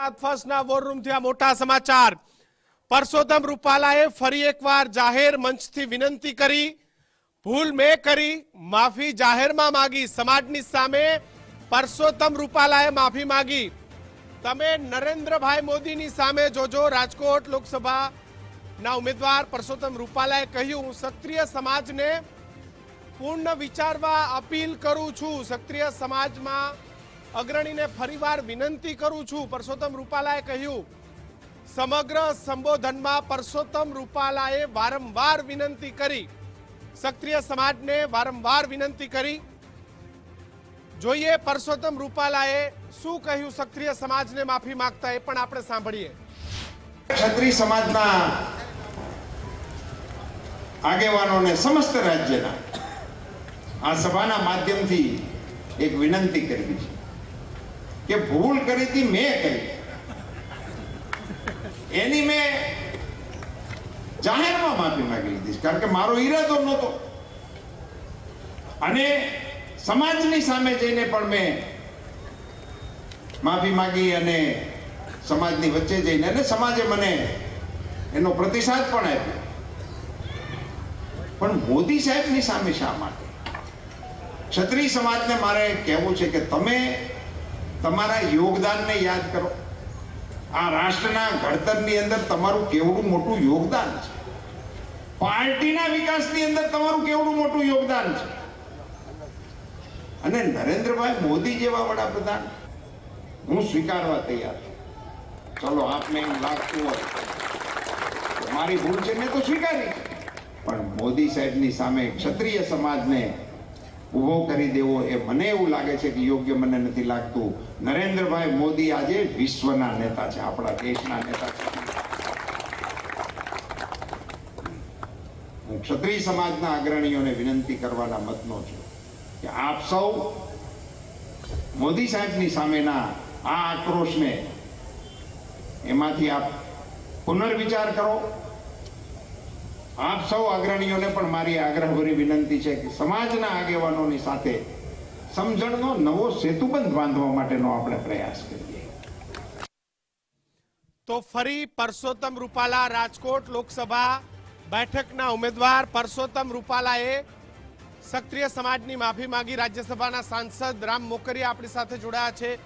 Gujarat ફર્સ્ટના war રૂમથી આ મોટા સમાચાર। પરસોત્તમ રૂપાલાએ ફરી એકવાર જાહેર મંચથી વિનંતી કરી, ભૂલ મેં કરી, માફી જાહેરમાં માંગી। સમાજની સામે પરસોત્તમ રૂપાલાએ માફી માંગી। તમે નરેન્દ્રભાઈ મોદીની સામે જોજો। રાજકોટ લોકસભાના ઉમેદવાર પરસોત્તમ રૂપાલાએ કહ્યું, ક્ષત્રિય સમાજને પૂર્ણ વિચારવા અપીલ કરું છું। ક્ષત્રિય સમાજમાં અગ્રણીને ફરીવાર વિનંતી કરું છું। પરસોત્તમ રૂપાલાએ કહ્યું। સમગ્ર સંબોધનમાં પરસોત્તમ રૂપાલાએ વારંવાર વિનંતી કરી, ક્ષત્રિય સમાજને વારંવાર વિનંતી કરી। જોઈએ પરસોત્તમ રૂપાલાએ શું કહ્યું ક્ષત્રિય સમાજને માફી માંગતા, એ પણ આપણે સાંભળીએ। ક્ષત્રિય સમાજના આગેવાનોને સમસ્ત રાજ્યના આ સભાના માધ્યમથી એક વિનંતી કરવી છે કે ભૂલ કરી હતી મેં કરી, એની મેં જાહેરમાં માફી માંગી લીધી, કારણ કે મારો ઈરાદો નહોતો। અને સમાજની સામે જઈને પણ મેં માફી માંગી અને સમાજની વચ્ચે જઈને, અને સમાજે મને એનો પ્રતિસાદ પણ આપ્યો। પણ મોદી સાહેબની સામે શા માટે? ક્ષત્રિય સમાજને મારે કહેવું છે કે તમે તમારા યોગદાનને યાદ કરો। આ રાષ્ટ્રના ઘડતરની અંદર તમારું કેવડું મોટું યોગદાન છે, પાર્ટીના વિકાસની અંદર તમારું કેવડું મોટું યોગદાન છે। અને નરેન્દ્રભાઈ મોદી જેવા વડાપ્રધાન હું સ્વીકારવા તૈયાર છું। ચલો આપને એમ લાગતું હોય તો મારી ભૂલ છે, મેં તો સ્વીકારી, પણ મોદી સાહેબની સામે ક્ષત્રિય સમાજને ઉભો કરી દેવો એ મને એવું લાગે છે કે યોગ્ય મને નથી લાગતું। નરેન્દ્રભાઈ મોદી આજે વિશ્વના નેતા છે, આપણા દેશના નેતા છે। હું ક્ષત્રિય સમાજના અગ્રણીઓને વિનંતી કરવાના મતનો છું કે આપ સૌ મોદી સાહેબની સામેના આ આક્રોશને એમાંથી આપ પુનર્વિચાર કરો। આપ સૌ અગ્રણીઓને પણ મારી આગ્રહભરી વિનંતી છે કે સમાજના આગેવાનોની સાથે સમજણનો નવો સેતુબંધ બાંધવા માટેનો આપણે પ્રયાસ કરીએ। તો ફરી પરસોત્તમ રૂપાલા, રાજકોટ લોકસભા બેઠકના ઉમેદવાર પરસોત્તમ રૂપાલાએ ક્ષત્રિય સમાજની માફી માંગી। રાજ્યસભાના સાંસદ રામ મોકરિયા આપણી સાથે જોડાયા છે।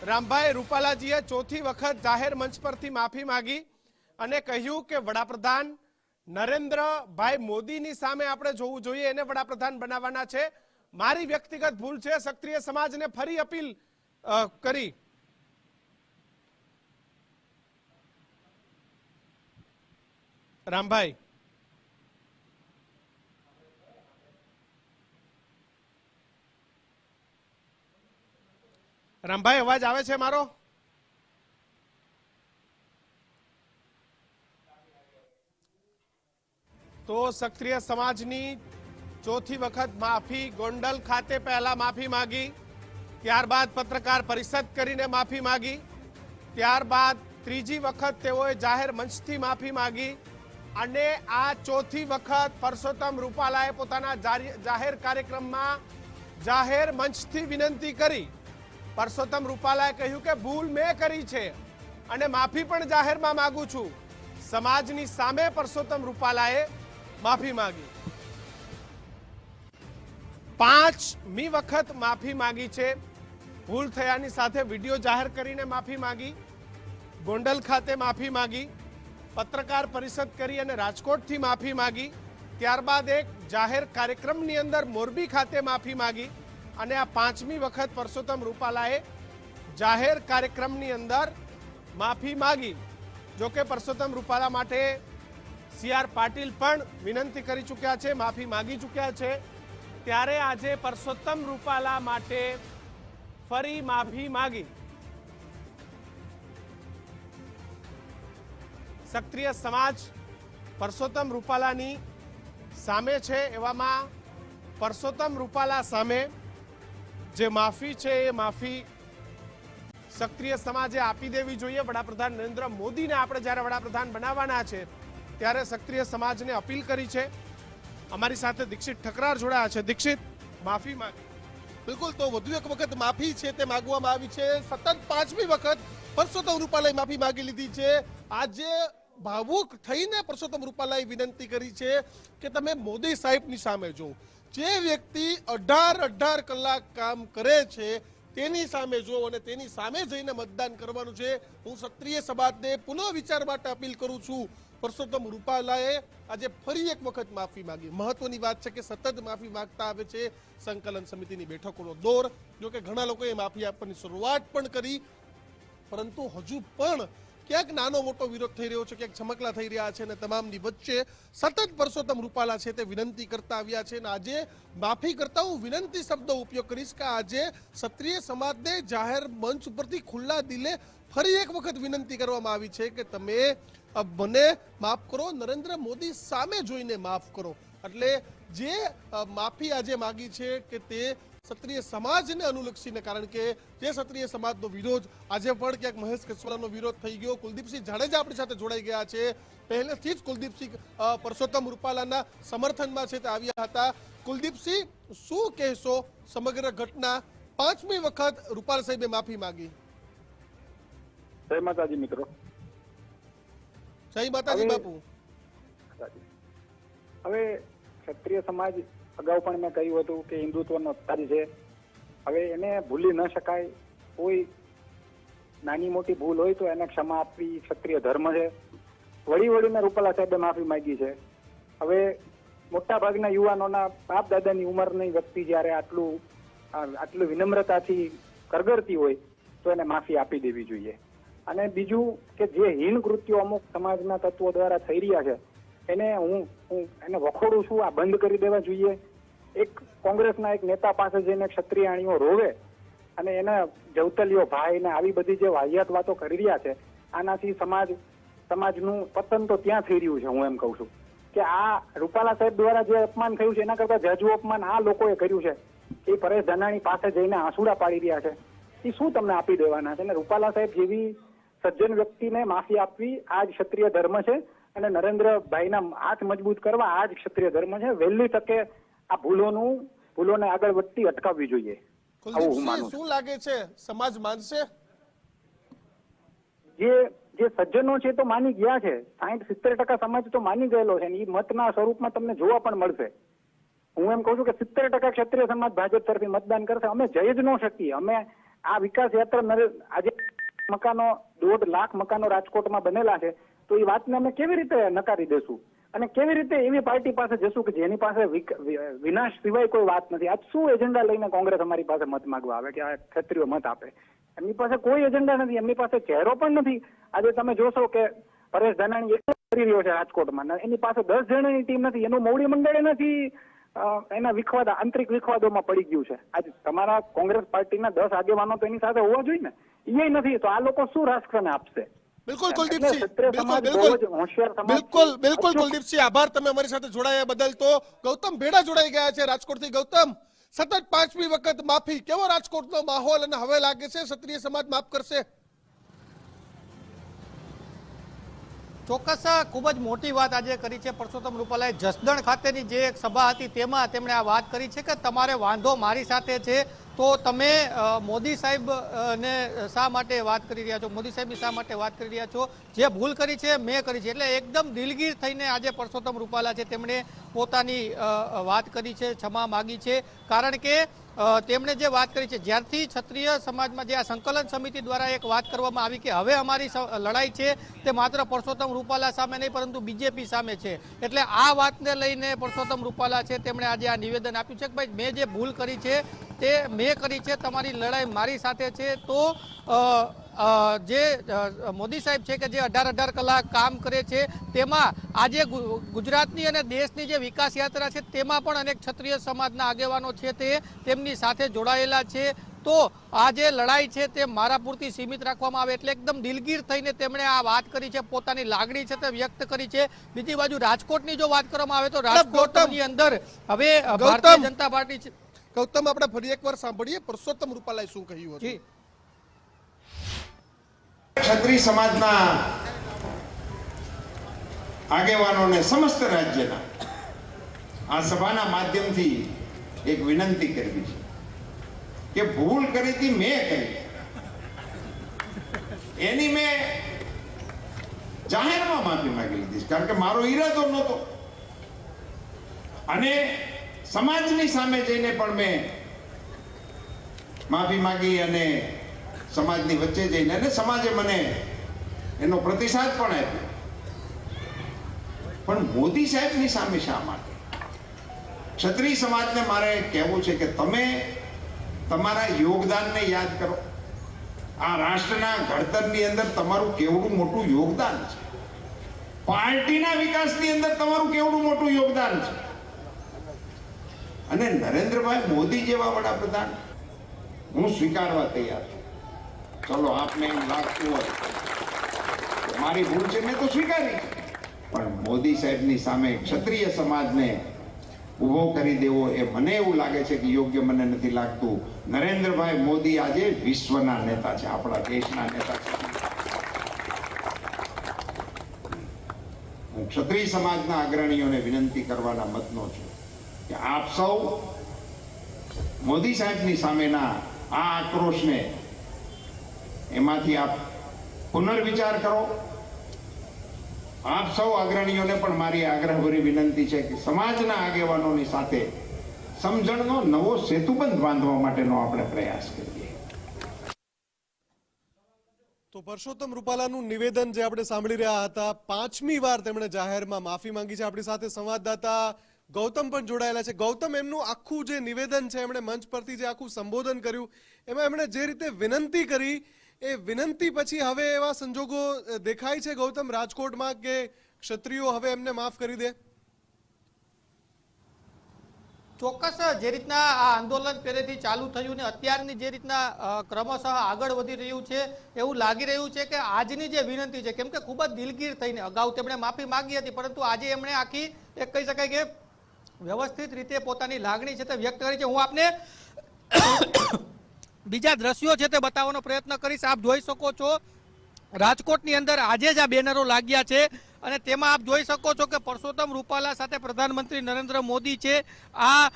રામભાઈ, રૂપાલાજીએ ચોથી વખત જાહેર મંચ પરથી માફી માંગી અને કહ્યું કે વડાપ્રધાન નરેન્દ્રભાઈ મોદીની સામે આપણે જોવું જોઈએ, એને વડાપ્રધાન બનાવવાના છે। મારી વ્યક્તિગત ભૂલ છે, ક્ષત્રિય સમાજને ફરી અપીલ કરી। રામભાઈ, રામભાઈ અવાજ આવે છે મારો? તો ક્ષત્રિય સમાજની ચોથી વખત માફી। ગોંડલ ખાતે પહેલા માફી માંગી, ત્યારબાદ પત્રકાર પરિષદ કરીને માફી માંગી, ત્યારબાદ ત્રીજી વખત તેઓએ જાહેર મંચથી માફી માંગી, અને આ ચોથી વખત પરસોત્તમ રૂપાલાએ પોતાના જાહેર કાર્યક્રમમાં જાહેર મંચથી વિનંતી કરી। પરસોત્તમ રૂપાલાએ કહ્યું કે ભૂલ મેં કરી છે અને માફી પણ જાહેરમાં માંગુ છું। સમાજની સામે પરસોત્તમ રૂપાલાએ માફી માંગી। 5મી વખત માફી માંગી છે। ભૂલ થયાની સાથે વિડીયો જાહેર કરીને માફી માંગી, ગોંડલ ખાતે માફી માંગી, પત્રકાર પરિષદ કરી અને રાજકોટથી માફી માંગી, ત્યારબાદ એક જાહેર કાર્યક્રમની અંદર મોરબી ખાતે માફી માંગી, અને આ 5મી વખત પરસોત્તમ રૂપાલાએ જાહેર કાર્યક્રમની અંદર માફી માંગી। જોકે પરસોત્તમ રૂપાલા માટે CR પાટીલ પણ વિનંતી કરી ચૂક્યા છે, માફી માંગી ચૂક્યા છે। ત્યારે આજે પરસોત્તમ રૂપાલા માટે ફરી માફી માંગી। ક્ષત્રિય સમાજ પરસોત્તમ રૂપાલાની સામે છે, એવામાં પરસોત્તમ રૂપાલા સામે જે માફી છે એ માફી ક્ષત્રિય સમાજે આપી દેવી જોઈએ। વડાપ્રધાન નરેન્દ્ર મોદીને આપણે જ્યારે વડાપ્રધાન બનાવવાના છે ત્યારે ક્ષત્રિય સમાજને અપીલ કરી છે। અમારી સાથે દીક્ષિત ઠકરાર જોડાયા છે। દીક્ષિત, માફી માંગી। બિલકુલ, તો વધુ એક વખત માફી છે તે માંગવામાં આવી છે। સતત 5મી વખત પરસોત્તમ રૂપાલાએ માફી માંગી લીધી છે. આજે ભાવુક થઈને પરસોત્તમ રૂપાલાએ વિનંતી કરી છે કે તમે મોદી સાહેબની સામે જો, જે વ્યક્તિ 18 કલાક કામ કરે છે તેની સામે જો અને તેની સામે જઈને મતદાન કરવાનું છે. હું ક્ષત્રિય સમાજને પુનઃ વિચાર માટે અપીલ કરું છું. પરસોત્તમ રૂપાલાએ આજે ફરી એક વખત માફી માંગી. મહત્વની વાત છે કે સતત માફી માંગતા આવે છે સંકલન સમિતિની બેઠકોનો દોર. જો કે ઘણા લોકોએ માફી આપવાની શરૂઆત પણ કરી, પરંતુ હજુ પણ ક્યાંક નાનો મોટો વિરોધ થઈ રહ્યો છે, ક્યાંક છમકલા થઈ રહ્યા છે અને તમામની વચ્ચે સતત પરસોત્તમ રૂપાલા છે તે વિનંતી કરતા આવ્યા છે. અને આજે માફી કરતા હું વિનંતી શબ્દો ઉપયોગ કરીશ કે આજે ક્ષત્રિય સમાજને જાહેર મંચ ઉપરથી ખુલ્લા દિલે ફરી એક વખત વિનંતી કરવામાં આવી છે કે તમે મને માફ કરો, નરેન્દ્ર મોદી સામે જોઈને માફ કરો. એટલે જે માફી આજે માગી છે કે તે ક્ષત્રિય સમાજને અનુલક્ષીને, કારણ કે જે ક્ષત્રિય સમાજનો વિરોધ આજે પણ ક્યાંક મહેશ કસવાલાનો વિરોધ થઈ ગયો. કુલદીપસિંહ જાડેજા આપણી સાથે જોડાઈ ગયા છે. પહેલેથી જ કુલદીપસિંહ પરસોત્તમ રૂપાલાના સમર્થનમાં છે તે આવ્યા હતા. કુલદીપસિંહ, શું કહેશો સમગ્ર ઘટના? 5મી વખત રૂપાલા સાહેબે માફી માંગી. જય માતાજી મિત્રો. જય માતાજી બાપુ. હવે ક્ષત્રિય સમાજ અગાઉ પણ મેં કહ્યું હતું કે હિન્દુત્વનો અવતાર છે. હવે એને ભૂલી ન શકાય. કોઈ નાની મોટી ભૂલ હોય તો એને ક્ષમા આપવી ક્ષત્રિય ધર્મ છે. વળીને રૂપાલા સાહેબે માફી માંગી છે. હવે મોટા ભાગના યુવાનોના બાપ દાદાની ઉંમરની વ્યક્તિ જ્યારે આટલું વિનમ્રતાથી કરગરતી હોય તો એને માફી આપી દેવી જોઈએ. અને બીજું કે જે હીન કૃત્યો અમુક સમાજના તત્વો દ્વારા થઈ રહ્યા છે એને હું એને વખોડું છું. આ બંધ કરી દેવા જોઈએ. એક કોંગ્રેસના એક નેતા પાસે જઈને ક્ષત્રિયાણીઓ રોવે અને એના જવતલીઓ ભાઈ ને આવી બધી જે વાહિયાત વાતો કરી રહ્યા છે, આનાથી સમાજનું પતન તો ત્યાં થઈ રહ્યું છે. હું એમ કહું છું કે આ રૂપાલા સાહેબ દ્વારા જે અપમાન થયું છે એના કરતા જાજુ અપમાન આ લોકોએ કર્યું છે. એ પરેશ ધાનાણી પાસે જઈને આંસુડા પાડી રહ્યા છે. એ શું તમને આપી દેવાના છે? અને રૂપાલા સાહેબ જેવી સજ્જન વ્યક્તિને માફી આપવી આ જ ક્ષત્રિય ધર્મ છે. અને નરેન્દ્રભાઈના હાથ મજબૂત કરવા આ જ ક્ષત્રિય ધર્મ છે. વહેલી તકે આ ભૂલોને આગળ વધતી અટકાવવી જોઈએ. કુલદીપસિંહ, શું લાગે છે સમાજ માનશે? જે સજ્જનો છે તો માની ગયા છે. 60-70% સમાજ તો માની ગયેલો છે. એ મતના સ્વરૂપમાં તમને જોવા પણ મળશે. હું એમ કહું છું કે 70% ક્ષત્રિય સમાજ ભાજપ તરફી મતદાન કરશે. અમે જઈ જ ન શકીએ. અમે આ વિકાસ યાત્રા આજે મકાનો 1.5 લાખ મકાનો રાજકોટમાં બનેલા છે, તો એ વાતને અમે કેવી રીતે નકારી દેશું? અને કેવી રીતે એવી પાર્ટી પાસે જશું કે જેની પાસે વિનાશ સિવાય કોઈ વાત નથી? આજ શું એજન્ડા લઈને કોંગ્રેસ અમારી પાસે મત માંગવા આવે કે આ ક્ષત્રિયો મત આપે? એમની પાસે કોઈ એજન્ડા નથી. એમની પાસે ચહેરો પણ નથી. આજે તમે જોશો કે પરેશ ધાનાણી એક કરી રહ્યો છે રાજકોટમાં, એની પાસે 10 જણાની ટીમ નથી. એનું મોવડી મંડળ નથી. એના આંતરિક વિખવાદોમાં પડી ગયું છે. આજે તમારા કોંગ્રેસ પાર્ટીના 10 આગેવાનો તો એની સાથે હોવા જોઈએ ને, એ નથી. તો આ લોકો શું રાષ્ટ્રને આપશે? બિલકુલ કુલદીપસિંહ, બિલકુલ કુલદીપસિંહ, આભાર તમે અમારી સાથે જોડાયા બદલ. તો ગૌતમ ભેડા જોડાઈ ગયા છે રાજકોટથી. ગૌતમ, સતત 5મી વખત માફી, કેવો રાજકોટનો માહોલ અને હવે લાગે છે ક્ષત્રિય સમાજ માફ કરશે? ચોક્કસ ખૂબ જ મોટી વાત આજે કરી છે પરસોત્તમ રૂપાલાએ. જસદણ ખાતેની જે એક સભા હતી તેમાં તેમણે આ વાત કરી છે કે તમારે વાંધો મારી સાથે છે તો તમે મોદી સાહેબ ને શા માટે વાત કરી રહ્યા છો, મોદી સાહેબની શા માટે વાત કરી રહ્યા છો? જે ભૂલ કરી છે મેં કરી છે. એટલે એકદમ દિલગીર થઈને આજે પરસોત્તમ રૂપાલા છે તેમણે પોતાની વાત કરી છે, ક્ષમા માગી છે. કારણ કે તેમણે જે વાત કરી છે, જ્યારથી ક્ષત્રિય સમાજમાં જે આ સંકલન સમિતિ દ્વારા એક વાત કરવામાં આવી કે હવે અમારી લડાઈ છે તે માત્ર પરસોત્તમ રૂપાલા સામે નહીં પરંતુ બીજેપી સામે છે, એટલે આ વાતને લઈને પરસોત્તમ રૂપાલા છે તેમણે આજે આ નિવેદન આપ્યું છે કે ભાઈ મેં જે ભૂલ કરી છે તે મેં કરી છે, તમારી લડાઈ મારી સાથે છે. તો જે મોદી સાહેબ છે કે જે 18 કલાક કામ કરે છે તેમાં આજે ગુજરાતની અને દેશની જે વિકાસ યાત્રા છે તેમાં પણ અનેક ક્ષત્રિય સમાજના આગેવાનો છે તે તેમની સાથે જોડાયેલા છે. તો આ જે લડાઈ છે તે મારા પૂરતી સીમિત રાખવામાં આવે, એટલે એકદમ દિલગીર થઈને તેમણે આ વાત કરી છે, પોતાની લાગણી છે તે વ્યક્ત કરી છે. બીજી બાજુ રાજકોટની જો વાત કરવામાં આવે તો રાજકોટની અંદર હવે ભારતીય જનતા પાર્ટી છે. ગૌતમ, આપણે ફરી એકવાર સાંભળીએ પરસોત્તમ રૂપાલાએ શું કહ્યું હતું. ક્ષત્રિય સમાજના આગેવાનોને સમસ્ત રાજ્યના આ સભાના માધ્યમથી એક વિનંતી કરવી છે કે ભૂલ કરી હતી મેં કરી. એની મેં જાહેરમાં માફી માંગી લીધી છે, કારણ કે મારો ઈરાદો નહોતો. અને સમાજની સામે જઈને પણ મેં માફી માંગી અને સમાજની વચ્ચે જઈને અને સમાજે મને એનો પ્રતિસાદ પણ આપ્યો. પણ મોદી સાહેબની સામે શા માટે? ક્ષત્રિય સમાજને મારે કહેવું છે કે તમે તમારા યોગદાનને યાદ કરો. આ રાષ્ટ્રના ઘડતરની અંદર તમારું કેવડું મોટું યોગદાન છે. પાર્ટીના વિકાસની અંદર તમારું કેવડું મોટું યોગદાન છે. અને નરેન્દ્રભાઈ મોદી જેવા વડાપ્રધાન હું સ્વીકારવા તૈયાર છું. ચલો આપને એમ લાગતું હોય કે મારી ભૂલ છે, મેં તો સ્વીકારી છે. પણ મોદી સાહેબની સામે ક્ષત્રિય સમાજને ઉભો કરી દેવો એ મને એવું લાગે છે કે યોગ્ય મને નથી લાગતું. નરેન્દ્રભાઈ મોદી આજે વિશ્વના નેતા છે, આપણા દેશના નેતા છે. હું ક્ષત્રિય સમાજના અગ્રણીઓને વિનંતી કરવાના મતનો છું કે આપ સૌ મોદી સાહેબની સામેના આ આક્રોશને એમાંથી આપ પુનર્વિચાર કરો. આપ સૌ અગ્રણીઓને પણ મારી આગ્રહભરી વિનંતી છે કે સમાજના આગેવાનોની સાથે સમજણનો નવો સેતુબંધ બાંધવા માટેનો આપણે પ્રયાસ કરીએ. તો પરસોત્તમ રૂપાલાનું નિવેદન જે આપણે સાંભળી રહ્યા હતા, 5મી વાર તેમણે જાહેરમાં માફી માંગી છે. આપણી સાથે સંવાદદાતા ગૌતમ પણ જોડાયેલા છે. ગૌતમ, એમનું આખું જે નિવેદન છે, એમણે મંચ પરથી જે આખું સંબોધન કર્યું, એમાં એમણે જે રીતે વિનંતી કરી, એ વિનંતી પછી હવે એવા સંજોગો દેખાય છે ગૌતમ રાજકોટમાં કે ક્ષત્રિયો હવે એમને માફ કરી દે? ચોક્કસ જે રીતના આ આંદોલન પહેલેથી ચાલુ થયું ને અત્યારની જે રીતના ક્રમશઃ આગળ વધી રહ્યું છે, એવું લાગી રહ્યું છે કે આજની જે વિનંતી છે, કેમ કે ખૂબ જ દિલગીર થઈને અગાઉ તેમણે માફી માંગી હતી, પરંતુ આજે એમણે આખી એક કહી શકાય કે વ્યવસ્થિત રીતે પોતાની લાગણી છે તે વ્યક્ત કરી છે. હું આપને બીજા દ્રશ્યો છે તે બતાવવાનો પ્રયત્ન કરીશ. આપ જોઈ શકો છો રાજકોટની અંદર આજે જ આ બેનરો લાગ્યા છે અને તેમાં આપ જોઈ શકો છો કે પરસોત્તમ રૂપાલા સાથે પ્રધાનમંત્રી નરેન્દ્ર મોદી છે. આ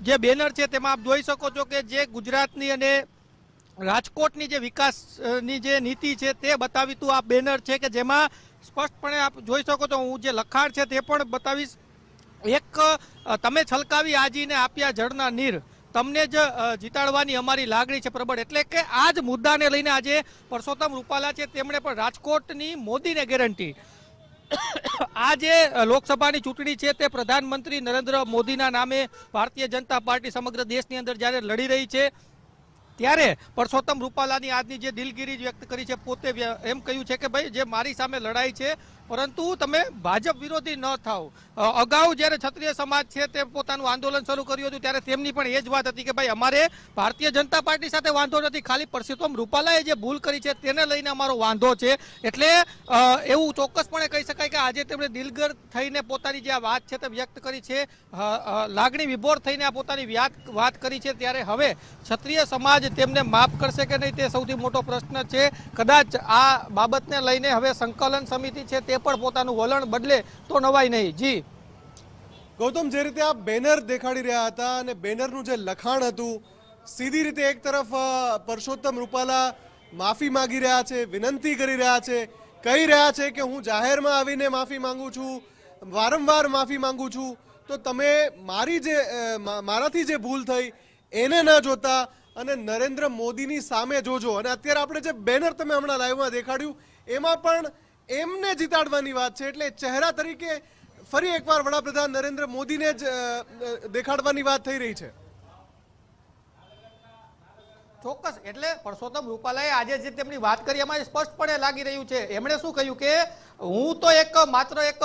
જે બેનર છે તેમાં આપ જોઈ શકો છો કે જે ગુજરાતની અને રાજકોટની જે વિકાસની જે નીતિ છે તે બતાવીતું આ બેનર છે કે જેમાં સ્પષ્ટપણે આપ જોઈ શકો છો. હું જે લખાણ છે તે પણ બતાવીશ. એક તમે છલકાવી આજીને આપ્યા જળના નીર, તમને જ જીતાડવાની અમારી લાગણી છે પ્રબળ. એટલે કે આ જ મુદ્દાને લઈને આજે પરસોત્તમ રૂપાલા છે તેમણે પણ રાજકોટની મોદીને ગેરંટી. આ જે લોકસભાની ચૂંટણી છે તે પ્રધાનમંત્રી નરેન્દ્ર મોદીના નામે ભારતીય જનતા પાર્ટી સમગ્ર દેશની અંદર જ્યારે લડી રહી છે, ત્યારે પરસોત્તમ રૂપાલાની આજની જે દિલગીરી વ્યક્ત કરી છે, પોતે એમ કહ્યું છે કે ભાઈ જે મારી સામે લડાઈ છે, પરંતુ તમે ભાજપ વિરોધી ન થાવ. અગાઉ જ્યારે ક્ષત્રિય સમાજ છે તે પોતાનું આંદોલન શરૂ કર્યું હતું ત્યારે તેમની પણ એ જ વાત હતી કે ભાઈ અમારે ભારતીય જનતા પાર્ટી સાથે વાંધો નથી, ખાલી પરસોત્તમ રૂપાલાએ જે ભૂલ કરી છે તેને લઈને અમારો વાંધો છે. એટલે એવું ચોક્કસપણે કહી શકાય કે આજે તેમણે દિલગર થઈને પોતાની જે આ વાત છે તે વ્યક્ત કરી છે, લાગણી વિભોર થઈને આ પોતાની વાત કરી છે. ત્યારે હવે ક્ષત્રિય સમાજ તેમને માફ કરશે કે નહીં તે સૌથી મોટો પ્રશ્ન છે. કદાચ આ બાબતને લઈને હવે સંકલન સમિતિ છે તે પણ પોતાનું વલણ બદલે તો નવાઈ નહીં. જી ગૌતમ, જે રીતે આ બેનર દેખાડી રહ્યા હતા અને બેનરનું જે લખાણ હતું, સીધી રીતે એક તરફ પરસોત્તમ રૂપાલા માફી માંગી રહ્યા છે, વિનંતી કરી રહ્યા છે, કહી રહ્યા છે કે હું જાહેરમાં આવીને માફી માંગુ છું, વારંવાર માફી માંગુ છું, તો તમે મારાથી જે ભૂલ થઈ એને ન જોતા અને નરેન્દ્ર મોદીની સામે જોજો. અને અત્યારે આપણે જે બેનર તમે હમણાં લાઈવમાં દેખાડ્યું એમાં પણ એમને જીતાડવાની વાત છે. એટલે ચહેરા તરીકે ફરી એકવાર વડાપ્રધાન નરેન્દ્ર મોદીને જ દેખાડવાની વાત થઈ રહી છે. ચોક્કસ. એટલે પરસોત્તમ રૂપાલાએ આજે જે તેમની વાત કરી એમાં સ્પષ્ટપણે લાગી રહ્યું છે. એમણે શું કહ્યું કે હું તો માત્ર એક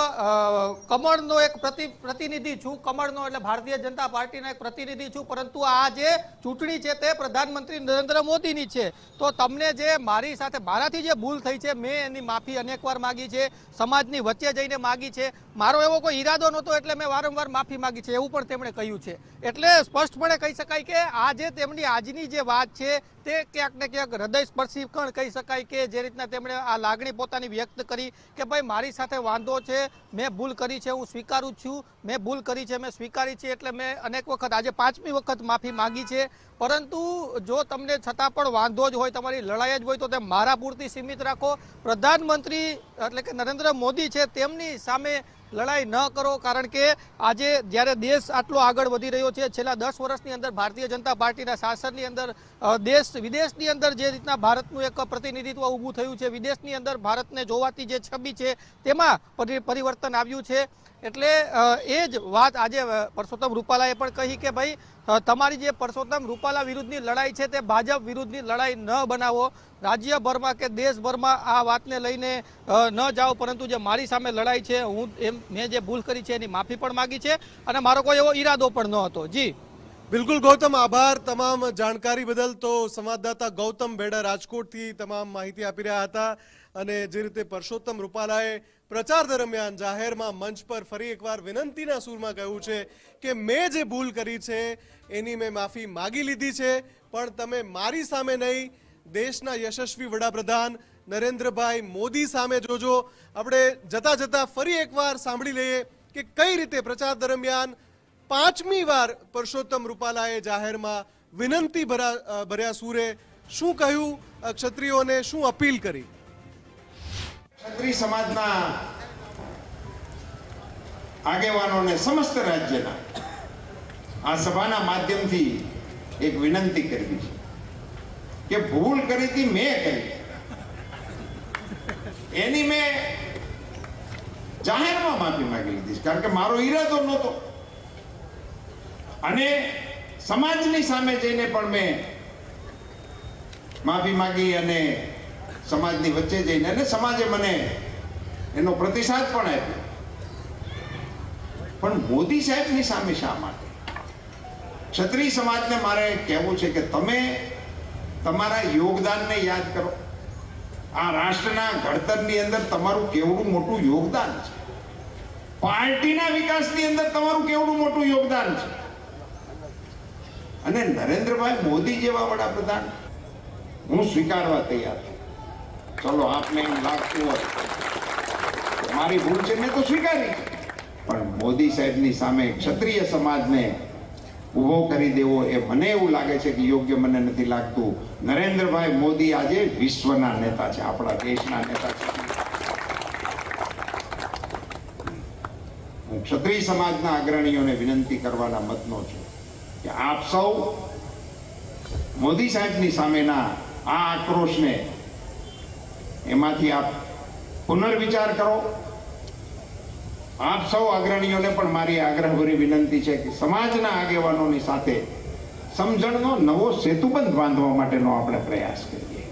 કમળનો એક પ્રતિનિધિ છું, કમળનો એટલે ભારતીય જનતા પાર્ટીનો એક પ્રતિનિધિ છું, પરંતુ આ જે ચૂંટણી છે તે પ્રધાનમંત્રી નરેન્દ્ર મોદીની છે. તો તમને જે મારાથી જે ભૂલ થઈ છે, મેં એની માફી અનેકવાર માગી છે, સમાજની વચ્ચે જઈને માગી છે, મારો એવો કોઈ ઈરાદો નહોતો એટલે મેં વારંવાર માફી માગી છે, એવું પણ તેમણે કહ્યું છે. એટલે સ્પષ્ટપણે કહી શકાય કે આ જે તેમની આજની જે વાત છે તે ક્યાંક ને ક્યાંક હૃદયસ્પર્શી પણ કહી શકાય કે જે રીતના તેમણે આ લાગણી પોતાની વ્યક્ત કરી કે કે ભાઈ મારી સાથે વાંધો છે, મેં ભૂલ કરી છે, હું સ્વીકારું છું, મેં ભૂલ કરી છે, મેં સ્વીકારી છે, એટલે મેં અનેક વખત આજે 5મી વખત માફી માંગી છે. પરંતુ જો તમને છતાં પણ વાંધો જ હોય, તમારી લડાઈ જ હોય, તો તે મારા પૂરતી સીમિત રાખો. પ્રધાનમંત્રી એટલે કે નરેન્દ્ર મોદી છે તેમની સામે લડાઈ ન કરો, કારણ કે આજે જ્યારે દેશ આટલો આગળ વધી રહ્યો છે, છેલ્લા 10 વર્ષની અંદર ભારતીય જનતા પાર્ટીના શાસનની અંદર દેશ વિદેશની અંદર જે રીતના ભારતનું એક પ્રતિનિધિત્વ ઊભું થયું છે, વિદેશની અંદર ભારતને જોવાતી જે છબી છે તેમાં પરિવર્તન આવ્યું છે. એટલે એ જ વાત આજે પરસોત્તમ રૂપાલાએ પણ કહી કે ભાઈ તમારી જે પરસોત્તમ રૂપાલા વિરુદ્ધની લડાઈ છે તે ભાજપ વિરુદ્ધની લડાઈ ન બનાવો, રાજ્યભરમાં કે દેશભરમાં આ વાતને લઈને ન જાઓ, પરંતુ જે મારી સામે લડાઈ છે, મેં જે ભૂલ કરી છે એની માફી પણ માગી છે અને મારો કોઈ એવો ઈરાદો પણ ન હતો. જી બિલકુલ ગૌતમ, આભાર તમામ જાણકારી બદલ. તો સંવાદદાતા ગૌતમ બેડા રાજકોટથી તમામ માહિતી આપી રહ્યા હતા. અને જે રીતે પરસોત્તમ રૂપાલાએ પ્રચાર દરમિયાન જાહેરમાં મંચ પર ફરી એકવાર વિનંતીના સૂરમાં કહ્યું છે કે મેં જે ભૂલ કરી છે એની મેં માફી માગી લીધી છે, પણ તમે મારી સામે નહીં, દેશના યશસ્વી વડાપ્રધાન નરેન્દ્રભાઈ મોદી સામે જોજો. આપણે જતા જતા ફરી એકવાર સાંભળી લઈએ કે કઈ રીતે પ્રચાર દરમિયાન 5મી વાર પરસોત્તમ રૂપાલાએ જાહેરમાં વિનંતી ભર્યા સૂરે શું કહ્યું, ક્ષત્રિયોને શું અપીલ કરી. ક્ષત્રિય સમાજના આગેવાનોને સમસ્ત રાજ્યના આ સભાના માધ્યમથી એક વિનંતી કરવી છે કે ભૂલ કરી હતી મેં કરી, એની મેં જાહેરમાં માફી માંગી લીધી, કારણ કે મારો ઈરાદો નહોતો. અને સમાજની સામે જઈને પણ મેં માફી માંગી અને સમાજની વચ્ચે જઈને, અને સમાજે મને એનો પ્રતિસાદ પણ આપ્યો. પણ મોદી સાહેબની સામે શા માટે? ક્ષત્રિય સમાજને મારે કહેવું છે કે તમે તમારા યોગદાનને યાદ કરો. આ રાષ્ટ્રના ઘડતરની અંદર તમારું કેવડું મોટું યોગદાન છે, પાર્ટીના વિકાસની અંદર તમારું કેવડું મોટું યોગદાન છે. અને નરેન્દ્રભાઈ મોદી જેવા વડાપ્રધાન હું સ્વીકારવા તૈયાર છું. ચલો આપને એમ લાગતું હોય મારી ભૂલ છે, મેં તો સ્વીકારી, પણ મોદી સાહેબની સામે ક્ષત્રિય સમાજને ઉભો કરી દેવો એ મને એવું લાગે છે કે યોગ્ય મને નથી લાગતું. નરેન્દ્રભાઈ મોદી આજે વિશ્વના નેતા છે, આપણા દેશના નેતા છે. હું ક્ષત્રિય સમાજના અગ્રણીઓને વિનંતી કરવાના મતનો છું કે આપ સૌ મોદી સાહેબની સામેના આ આક્રોશને એમાંથી આપ પુનર્વિચાર કરો. આપ સૌ અગ્રણીઓને પણ મારી આગ્રહભરી વિનંતી છે કે સમાજના આગેવાનોની સાથે સમજણનો નવો સેતુબંધ બાંધવા માટેનો આપણે પ્રયાસ કરીએ.